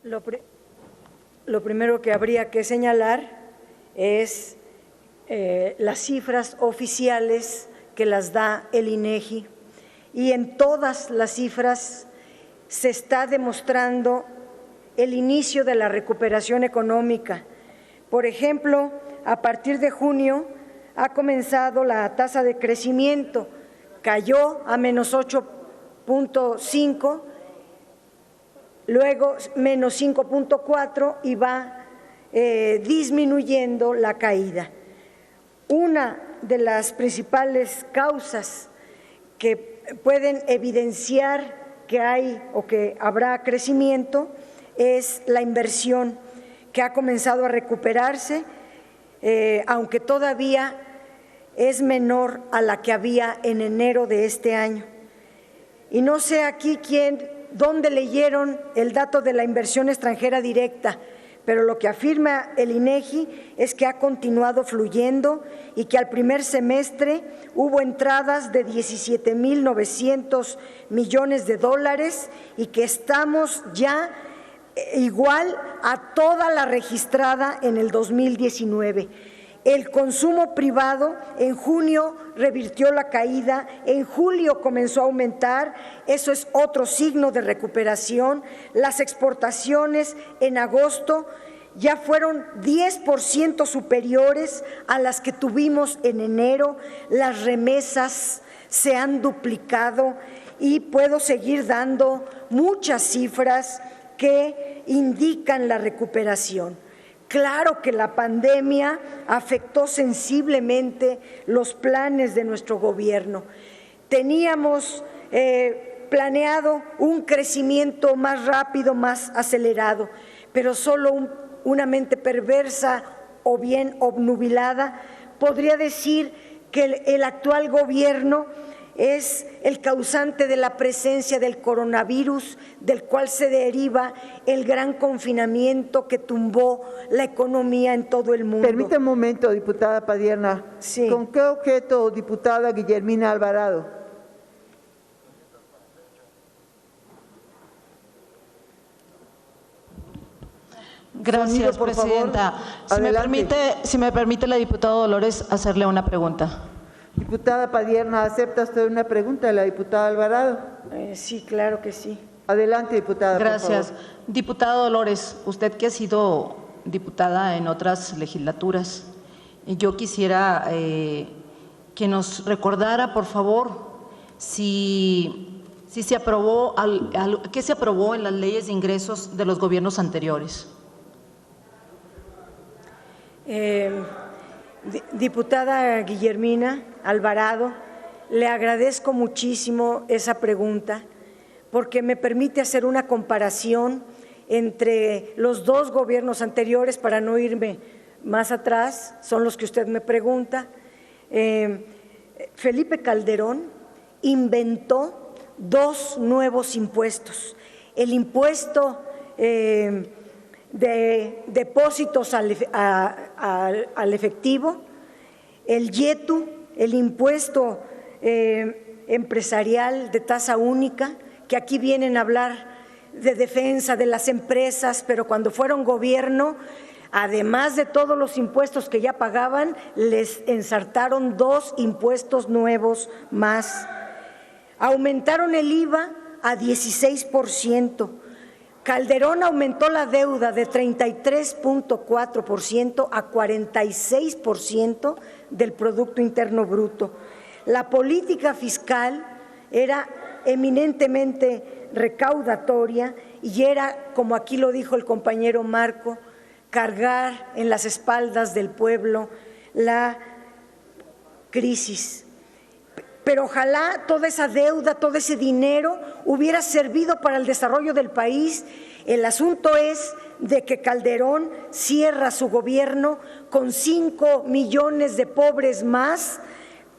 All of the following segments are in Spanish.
Lo primero que habría que señalar es las cifras oficiales que las da el INEGI, y en todas las cifras se está demostrando el inicio de la recuperación económica. Por ejemplo, a partir de junio ha comenzado la tasa de crecimiento, cayó a menos 8.5, luego menos 5.4 y va disminuyendo la caída. Una de las principales causas que pueden evidenciar que hay o que habrá crecimiento es la inversión, que ha comenzado a recuperarse, aunque todavía es menor a la que había en enero de este año. Y no sé aquí dónde leyeron el dato de la inversión extranjera directa, pero lo que afirma el INEGI es que ha continuado fluyendo y que al primer semestre hubo entradas de 17.900 millones de dólares y que estamos ya igual a toda la registrada en el 2019. El consumo privado en junio revirtió la caída, en julio comenzó a aumentar, eso es otro signo de recuperación. Las exportaciones en agosto ya fueron 10% superiores a las que tuvimos en enero, las remesas se han duplicado y puedo seguir dando muchas cifras que indican la recuperación. Claro que la pandemia afectó sensiblemente los planes de nuestro gobierno. Teníamos planeado un crecimiento más rápido, más acelerado, pero solo una mente perversa o bien obnubilada podría decir que el actual gobierno es el causante de la presencia del coronavirus, del cual se deriva el gran confinamiento que tumbó la economía en todo el mundo. Permítame un momento, diputada Padierna. Sí. ¿Con qué objeto, diputada Guillermina Alvarado? Gracias, Sonido, presidenta. Si me permite la diputada Dolores hacerle una pregunta. Diputada Padierna, ¿acepta usted una pregunta de la diputada Alvarado? Sí, claro que sí. Adelante, diputada. Gracias. Por favor. Diputada Dolores, usted que ha sido diputada en otras legislaturas, yo quisiera que nos recordara, por favor, si se aprobó, ¿qué se aprobó en las leyes de ingresos de los gobiernos anteriores? Diputada Guillermina Alvarado, le agradezco muchísimo esa pregunta porque me permite hacer una comparación entre los dos gobiernos anteriores para no irme más atrás, son los que usted me pregunta. Felipe Calderón inventó dos nuevos impuestos, el impuesto de depósitos al efectivo, el YETU, el impuesto empresarial de tasa única, que aquí vienen a hablar de defensa de las empresas, pero cuando fueron gobierno, además de todos los impuestos que ya pagaban, les ensartaron dos impuestos nuevos más. Aumentaron el IVA a 16%. Calderón aumentó la deuda de 33.4% a 46% del Producto Interno Bruto. La política fiscal era eminentemente recaudatoria y era, como aquí lo dijo el compañero Marco, cargar en las espaldas del pueblo la crisis. Pero ojalá toda esa deuda, todo ese dinero hubiera servido para el desarrollo del país. El asunto es de que Calderón cierra su gobierno con 5 millones de pobres más,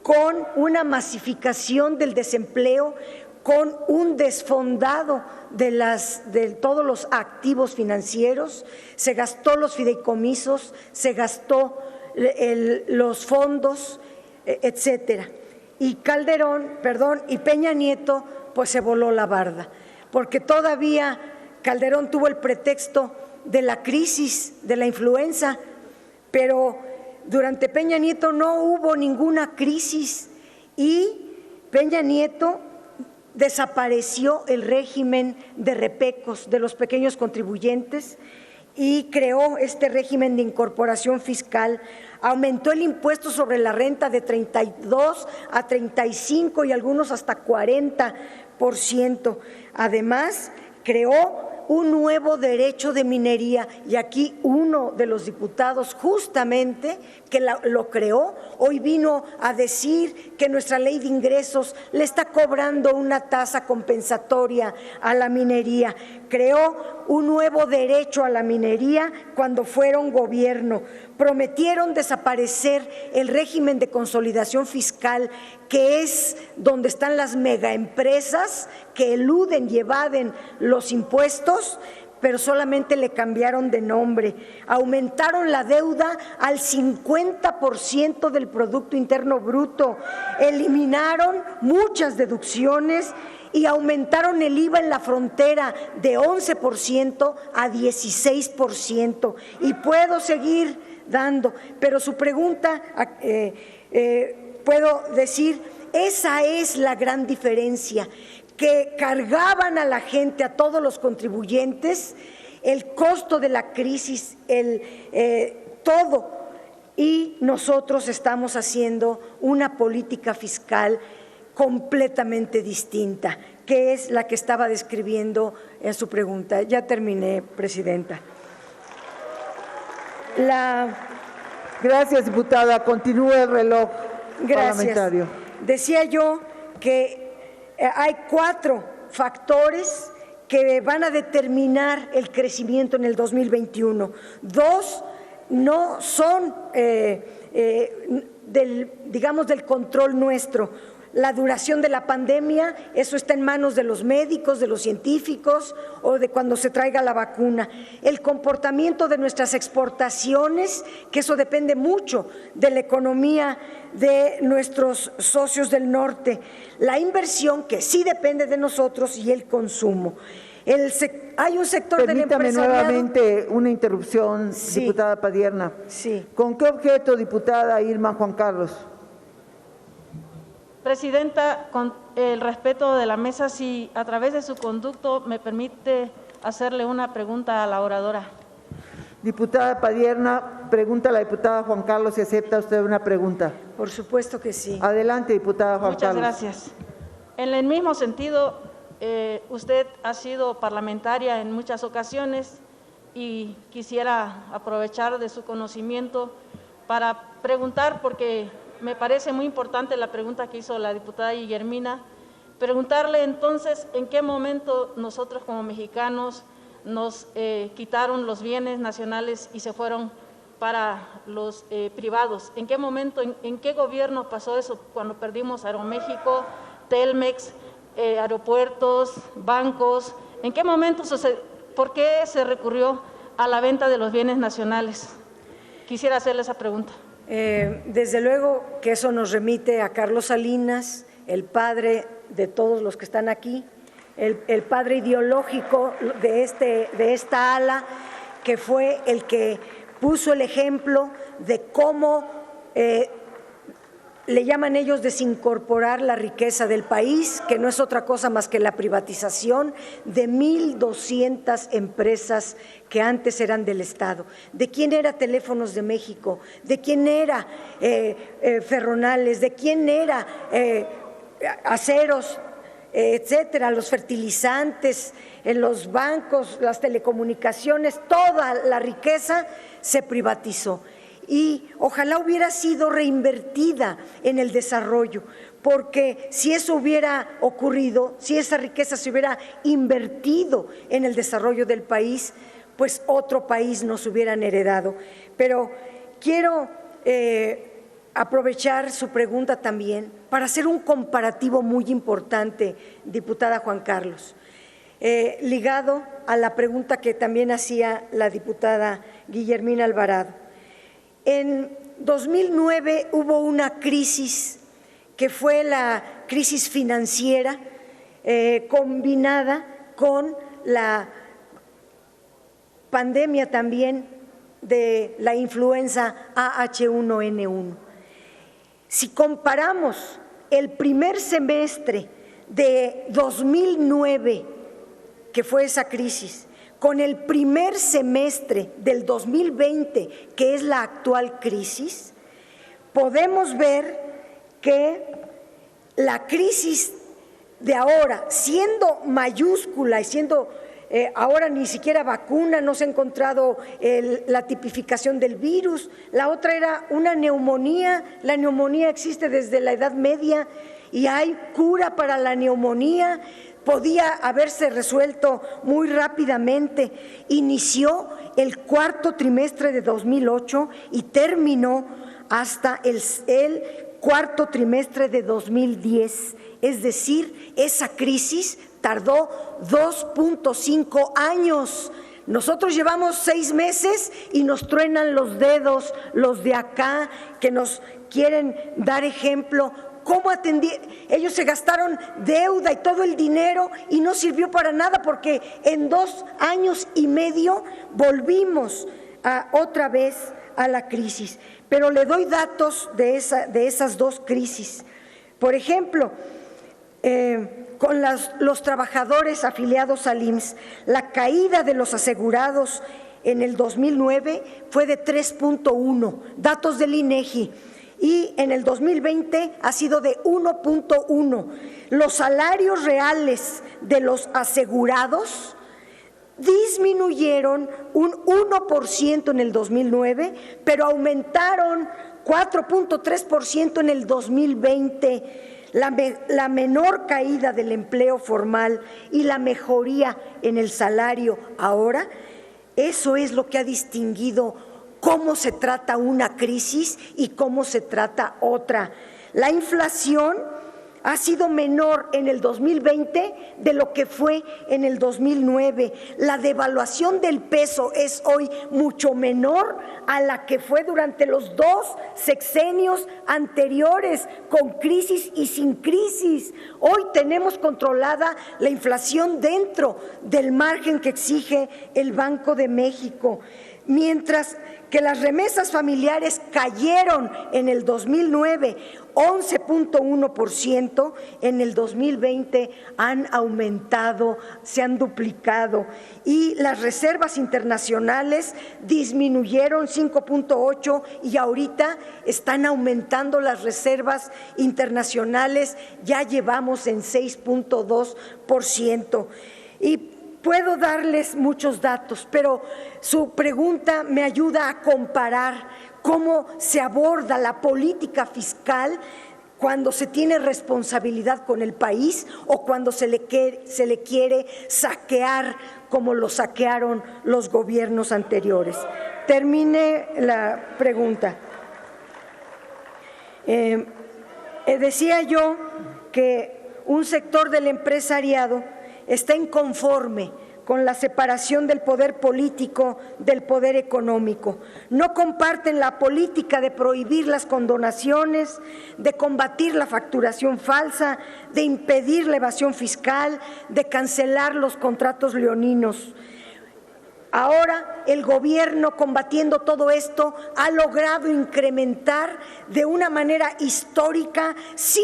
con una masificación del desempleo, con un desfondado de todos los activos financieros, se gastó los fideicomisos, se gastó los fondos, etcétera. Y y Peña Nieto, pues se voló la barda, porque todavía Calderón tuvo el pretexto de la crisis de la influenza, pero durante Peña Nieto no hubo ninguna crisis y Peña Nieto desapareció el régimen de repecos de los pequeños contribuyentes y creó este régimen de incorporación fiscal, aumentó el impuesto sobre la renta de 32 a 35 y algunos hasta 40%. Además, creó un nuevo derecho de minería y aquí uno de los diputados justamente que lo creó hoy vino a decir que nuestra ley de ingresos le está cobrando una tasa compensatoria a la minería. Creó un nuevo derecho a la minería cuando fueron gobierno. Prometieron desaparecer el régimen de consolidación fiscal, que es donde están las megaempresas que eluden y evaden los impuestos, pero solamente le cambiaron de nombre. Aumentaron la deuda al 50% del Producto Interno Bruto, eliminaron muchas deducciones y aumentaron el IVA en la frontera de 11% a 16%. Y puedo seguir dando, pero su pregunta, puedo decir, esa es la gran diferencia, que cargaban a la gente, a todos los contribuyentes, el costo de la crisis, todo, y nosotros estamos haciendo una política fiscal completamente distinta, que es la que estaba describiendo en su pregunta. Ya terminé, Presidenta. Gracias, diputada. Continúe el reloj Gracias. parlamentario. Decía yo que hay 4 factores que van a determinar el crecimiento en el 2021. 2 no son, del control nuestro. La duración de la pandemia, eso está en manos de los médicos, de los científicos o de cuando se traiga la vacuna. El comportamiento de nuestras exportaciones, que eso depende mucho de la economía de nuestros socios del norte. La inversión, que sí depende de nosotros, y el consumo. Hay un sector del empresariado. Permítame nuevamente una interrupción, sí, diputada Padierna. Sí. ¿Con qué objeto, diputada Irma Juan Carlos? Presidenta, con el respeto de la mesa, si a través de su conducto me permite hacerle una pregunta a la oradora. Diputada Padierna, pregunta a la diputada Juan Carlos si acepta usted una pregunta. Por supuesto que sí. Adelante, diputada Juan Carlos. Muchas gracias. En el mismo sentido, usted ha sido parlamentaria en muchas ocasiones y quisiera aprovechar de su conocimiento para preguntar, porque me parece muy importante la pregunta que hizo la diputada Guillermina, preguntarle entonces en qué momento nosotros como mexicanos nos quitaron los bienes nacionales y se fueron para los privados. ¿En qué momento, en qué gobierno pasó eso? Cuando perdimos Aeroméxico, Telmex, aeropuertos, bancos. ¿En qué momento sucedió? ¿Por qué se recurrió a la venta de los bienes nacionales? Quisiera hacerle esa pregunta. Desde luego que eso nos remite a Carlos Salinas, el padre de todos los que están aquí, el padre ideológico de esta ala, que fue el que puso el ejemplo de cómo le llaman ellos desincorporar la riqueza del país, que no es otra cosa más que la privatización de 1,200 empresas que antes eran del Estado. ¿De quién era Teléfonos de México? ¿De quién era Ferronales? ¿De quién era Aceros? Etcétera, los fertilizantes, en los bancos, las telecomunicaciones, toda la riqueza se privatizó. Y ojalá hubiera sido reinvertida en el desarrollo, porque si eso hubiera ocurrido, si esa riqueza se hubiera invertido en el desarrollo del país, pues otro país nos hubieran heredado. Pero quiero aprovechar su pregunta también para hacer un comparativo muy importante, diputada Juan Carlos, ligado a la pregunta que también hacía la diputada Guillermina Alvarado. En 2009 hubo una crisis que fue la crisis financiera combinada con la pandemia también de la influenza AH1N1. Si comparamos el primer semestre de 2009, que fue esa crisis, con el primer semestre del 2020, que es la actual crisis, podemos ver que la crisis de ahora, siendo mayúscula y siendo ahora ni siquiera vacuna, no se ha encontrado la tipificación del virus, la otra era una neumonía, la neumonía existe desde la Edad Media y hay cura para la neumonía, podía haberse resuelto muy rápidamente. Inició el cuarto trimestre de 2008 y terminó hasta el cuarto trimestre de 2010. Es decir, esa crisis tardó 2.5 años. Nosotros llevamos 6 meses y nos truenan los dedos los de acá que nos quieren dar ejemplo. ¿Cómo atendieron? Ellos se gastaron deuda y todo el dinero y no sirvió para nada porque en 2 años y medio volvimos otra vez a la crisis. Pero le doy datos de esas 2 crisis. Por ejemplo, con los trabajadores afiliados al IMSS, la caída de los asegurados en el 2009 fue de 3.1, datos del INEGI, y en el 2020 ha sido de 1.1. Los salarios reales de los asegurados disminuyeron un 1% en el 2009, pero aumentaron 4.3% en el 2020. La menor caída del empleo formal y la mejoría en el salario ahora, eso es lo que ha distinguido cómo se trata una crisis y cómo se trata otra. La inflación ha sido menor en el 2020 de lo que fue en el 2009. La devaluación del peso es hoy mucho menor a la que fue durante los 2 sexenios anteriores, con crisis y sin crisis. Hoy tenemos controlada la inflación dentro del margen que exige el Banco de México. Mientras que las remesas familiares cayeron en el 2009 11.1%, en el 2020 han aumentado, se han duplicado, y las reservas internacionales disminuyeron 5.8% y ahorita están aumentando las reservas internacionales, ya llevamos en 6.2%. Y puedo darles muchos datos, pero su pregunta me ayuda a comparar cómo se aborda la política fiscal cuando se tiene responsabilidad con el país o cuando se le quiere saquear como lo saquearon los gobiernos anteriores. Termine la pregunta. Decía yo que un sector del empresariado está inconforme con la separación del poder político del poder económico. No comparten la política de prohibir las condonaciones, de combatir la facturación falsa, de impedir la evasión fiscal, de cancelar los contratos leoninos. Ahora el gobierno, combatiendo todo esto, ha logrado incrementar de una manera histórica, sin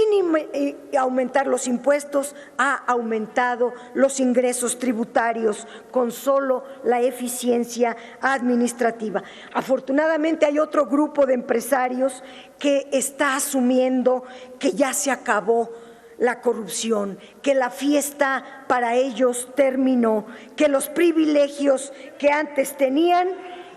aumentar los impuestos, ha aumentado los ingresos tributarios con solo la eficiencia administrativa. Afortunadamente hay otro grupo de empresarios que está asumiendo que ya se acabó la corrupción, que la fiesta para ellos terminó, que los privilegios que antes tenían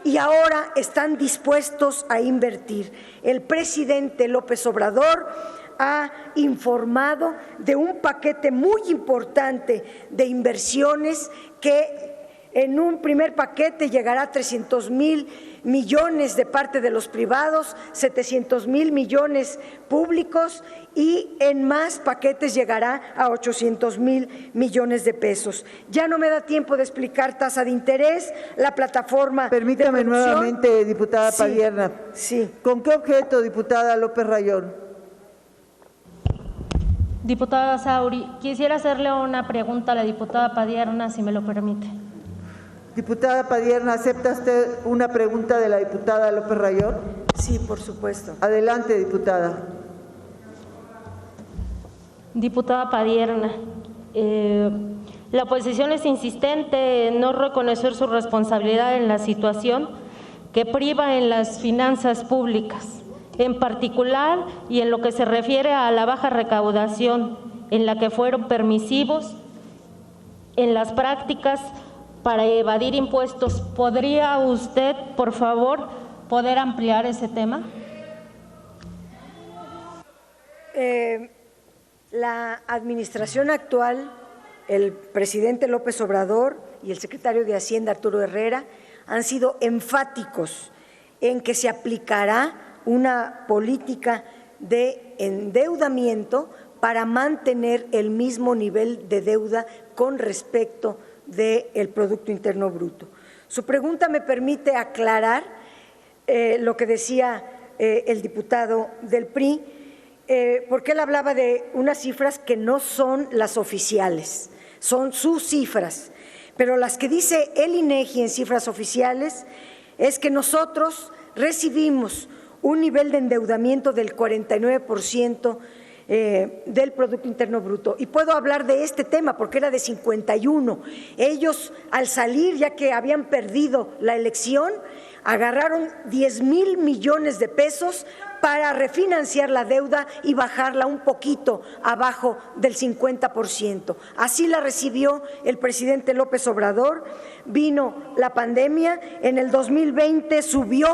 y ahora están dispuestos a invertir. El presidente López Obrador ha informado de un paquete muy importante de inversiones que en un primer paquete llegará a 300,000 millones de parte de los privados, 700,000 millones públicos y en más paquetes llegará a 800,000 millones de pesos. Ya no me da tiempo de explicar tasa de interés, la plataforma. Permítame nuevamente, diputada Sí, Padierna. sí. ¿Con qué objeto, diputada López Rayón? Diputada Sauri, quisiera hacerle una pregunta a la diputada Padierna, si me lo permite. Diputada Padierna, ¿acepta usted una pregunta de la diputada López Rayón? Sí, por supuesto. Adelante, diputada. Diputada Padierna, la oposición es insistente en no reconocer su responsabilidad en la situación que priva en las finanzas públicas, en particular y en lo que se refiere a la baja recaudación, en la que fueron permisivos en las prácticas para evadir impuestos. ¿Podría usted, por favor, poder ampliar ese tema? La administración actual, el presidente López Obrador y el secretario de Hacienda Arturo Herrera han sido enfáticos en que se aplicará una política de endeudamiento para mantener el mismo nivel de deuda con respecto del Producto Interno Bruto. Su pregunta me permite aclarar lo que decía el diputado del PRI, porque él hablaba de unas cifras que no son las oficiales, son sus cifras, pero las que dice el INEGI en cifras oficiales es que nosotros recibimos un nivel de endeudamiento del 49% del Producto Interno Bruto. Y puedo hablar de este tema porque era de 51. Ellos, al salir, ya que habían perdido la elección, agarraron 10,000 millones de pesos para refinanciar la deuda y bajarla un poquito abajo del 50%. Así la recibió el presidente López Obrador. Vino la pandemia, en el 2020 subió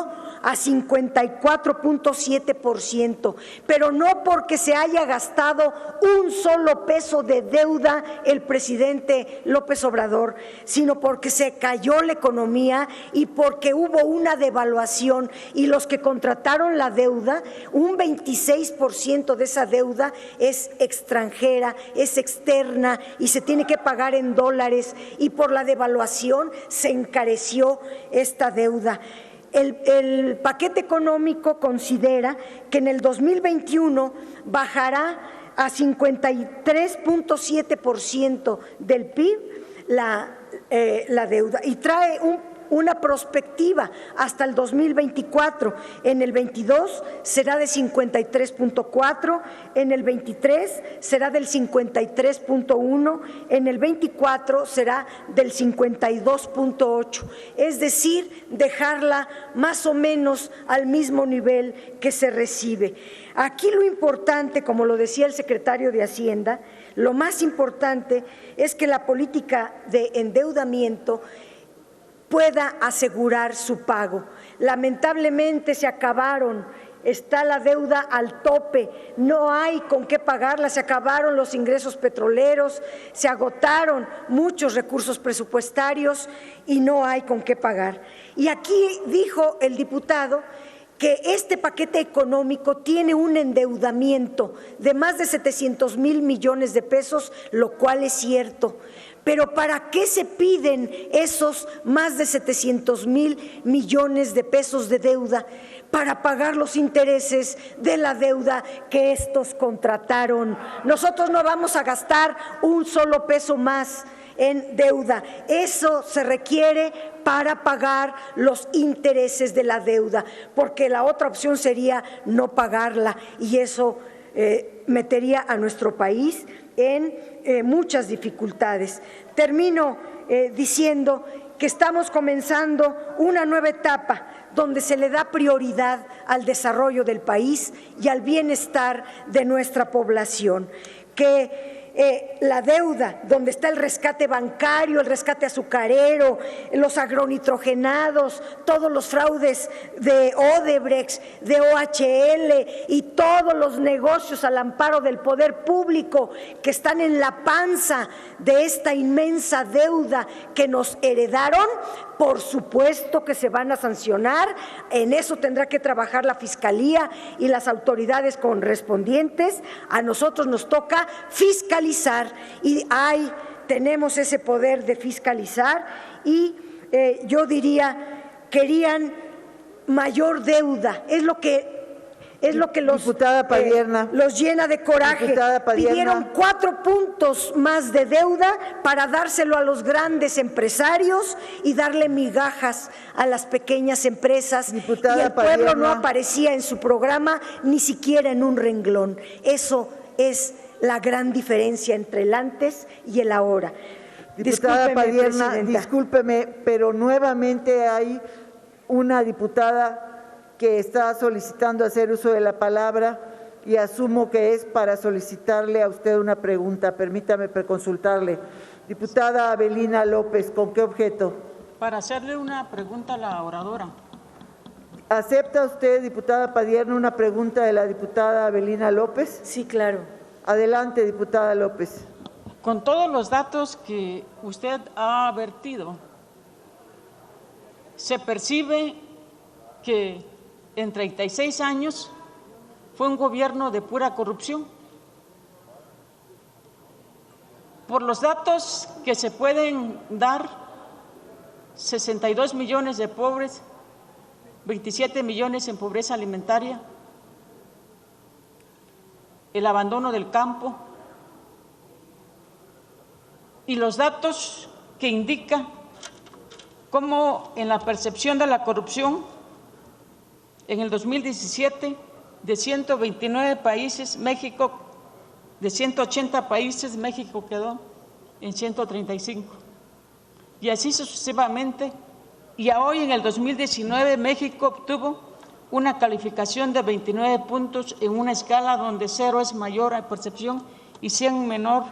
a 54.7%, pero no porque se haya gastado un solo peso de deuda el presidente López Obrador, sino porque se cayó la economía y porque hubo una devaluación, y los que contrataron la deuda, un 26% de esa deuda es extranjera, es externa y se tiene que pagar en dólares, y por la devaluación se encareció esta deuda. El paquete económico considera que en el 2021 bajará a 53.7% del PIB la deuda, y trae una perspectiva hasta el 2024. En el 22 será de 53.4, en el 23 será del 53.1, en el 24 será del 52.8, es decir, dejarla más o menos al mismo nivel que se recibe. Aquí lo importante, como lo decía el secretario de Hacienda, lo más importante es que la política de endeudamiento pueda asegurar su pago. Lamentablemente se acabaron, está la deuda al tope, no hay con qué pagarla, se acabaron los ingresos petroleros, se agotaron muchos recursos presupuestarios y no hay con qué pagar. Y aquí dijo el diputado que este paquete económico tiene un endeudamiento de más de 700,000 millones de pesos, lo cual es cierto. Pero ¿para qué se piden esos más de 700,000 millones de pesos de deuda? Para pagar los intereses de la deuda que estos contrataron. Nosotros no vamos a gastar un solo peso más en deuda. Eso se requiere para pagar los intereses de la deuda, porque la otra opción sería no pagarla, y eso metería a nuestro país en muchas dificultades. Termino diciendo que estamos comenzando una nueva etapa donde se le da prioridad al desarrollo del país y al bienestar de nuestra población, que la deuda, donde está el rescate bancario, el rescate azucarero, los agronitrogenados, todos los fraudes de Odebrecht, de OHL y todos los negocios al amparo del poder público que están en la panza de esta inmensa deuda que nos heredaron, por supuesto que se van a sancionar. En eso tendrá que trabajar la Fiscalía y las autoridades correspondientes. A nosotros nos toca fiscalizar y tenemos ese poder de fiscalizar, y yo diría, querían mayor deuda, es lo que Es lo que Diputada Padierna. los llena de coraje. Diputada Padierna. Pidieron 4 puntos más de deuda para dárselo a los grandes empresarios y darle migajas a las pequeñas empresas. Diputada y el pueblo Padierna. no aparecía en su programa ni siquiera en un renglón. Eso es la gran diferencia entre el antes y el ahora. Diputada Discúlpeme, Padierna, Presidenta. discúlpeme, pero nuevamente hay una diputada que está solicitando hacer uso de la palabra y asumo que es para solicitarle a usted una pregunta. Permítame consultarle. Diputada Avelina López, ¿con qué objeto? Para hacerle una pregunta a la oradora. ¿Acepta usted, diputada Padierna, una pregunta de la diputada Avelina López? Sí, claro. Adelante, diputada López. Con todos los datos que usted ha vertido, se percibe que en 36 años fue un gobierno de pura corrupción. Por los datos que se pueden dar, 62 millones de pobres, 27 millones en pobreza alimentaria, el abandono del campo y los datos que indican cómo en la percepción de la corrupción, en el 2017, de 129 países, México, de 180 países, México quedó en 135. Y así sucesivamente. Y hoy, en el 2019, México obtuvo una calificación de 29 puntos en una escala donde 0 es mayor a percepción y 100 menor,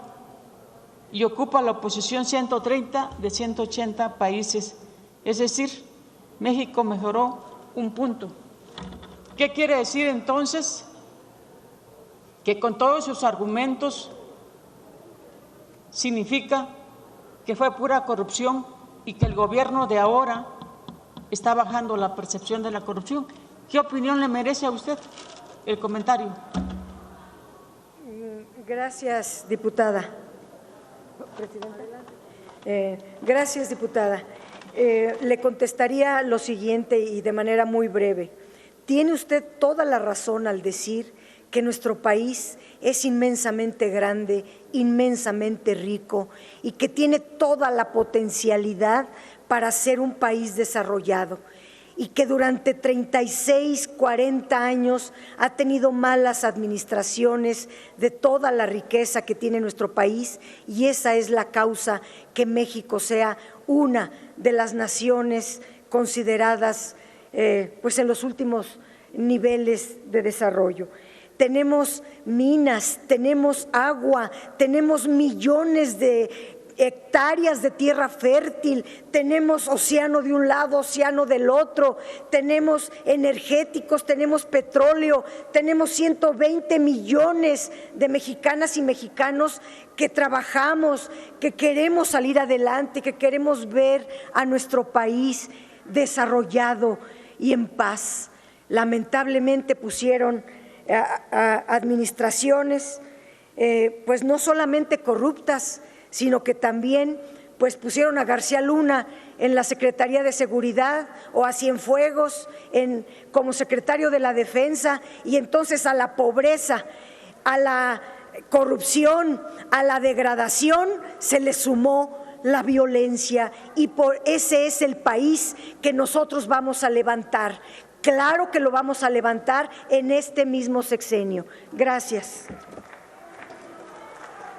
y ocupa la posición 130 de 180 países. Es decir, México mejoró 1 punto. ¿Qué quiere decir entonces? Que con todos sus argumentos significa que fue pura corrupción y que el gobierno de ahora está bajando la percepción de la corrupción. ¿Qué opinión le merece a usted el comentario? Gracias, diputada. Gracias, diputada. Le contestaría lo siguiente y de manera muy breve. Tiene usted toda la razón al decir que nuestro país es inmensamente grande, inmensamente rico y que tiene toda la potencialidad para ser un país desarrollado y que durante 36, 40 años ha tenido malas administraciones de toda la riqueza que tiene nuestro país, y esa es la causa que México sea una de las naciones consideradas pues en los últimos niveles de desarrollo. Tenemos minas, tenemos agua, tenemos millones de hectáreas de tierra fértil, tenemos océano de un lado, océano del otro, tenemos energéticos, tenemos petróleo, tenemos 120 millones de mexicanas y mexicanos que trabajamos, que queremos salir adelante, que queremos ver a nuestro país desarrollado y en paz. Lamentablemente pusieron a administraciones pues no solamente corruptas, sino que también pues pusieron a García Luna en la Secretaría de Seguridad o a Cienfuegos como secretario de la Defensa, y entonces a la pobreza, a la corrupción, a la degradación se le sumó la violencia, y por ese es el país que nosotros vamos a levantar. Claro que lo vamos a levantar en este mismo sexenio. Gracias.